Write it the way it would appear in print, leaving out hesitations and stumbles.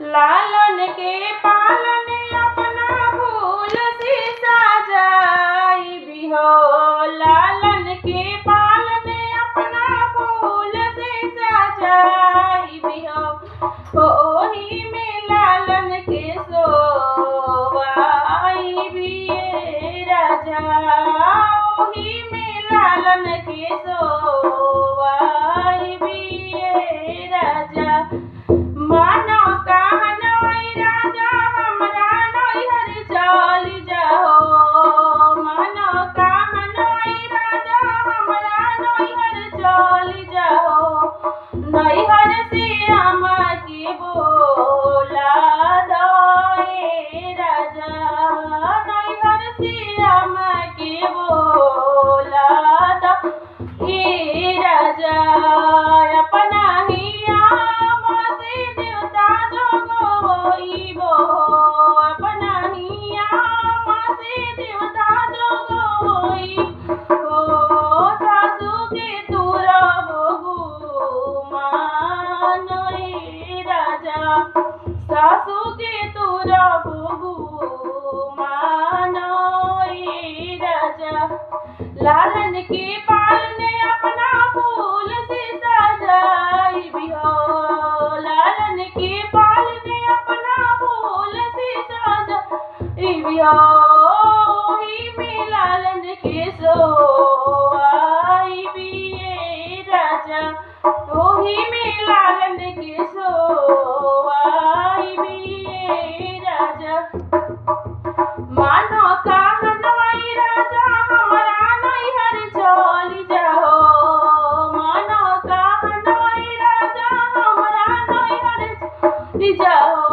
लालन के पालन अपना फूल से सजाई हो। लालन के पालन अपना फूल से सजाई हो। ओही में लालन के सोवाई भी राजा। ओही में लालन के सोवाई भी राजा। मानो कहनोई राजा हमरा नैहर चल जाओ। मानो कहनोई राजा हमरा नैहर चल जाओ। नैहर से अम्मा के बोला दो राजा। नैहर से अम्मा के बोला दो राजा। अपना हिया से देवता जोगोइबो। अपना हिया से देवता जोगोइबो। सासू के तुरबो गुमान राजा। सासू के तुरबो गुमान राजा। लालन के पालन अपना फूल से सजाई हो। लालन के पालन अपना फूल से सजाई हो। ओही में लालन के सोवाई भी राजा। ओही में लालन के सोवाई भी राजा। मानो कहनोई राजा हमरा नैहर चल जाओ। मानो कहनोई राजा हमरा नैहर चल जाओ।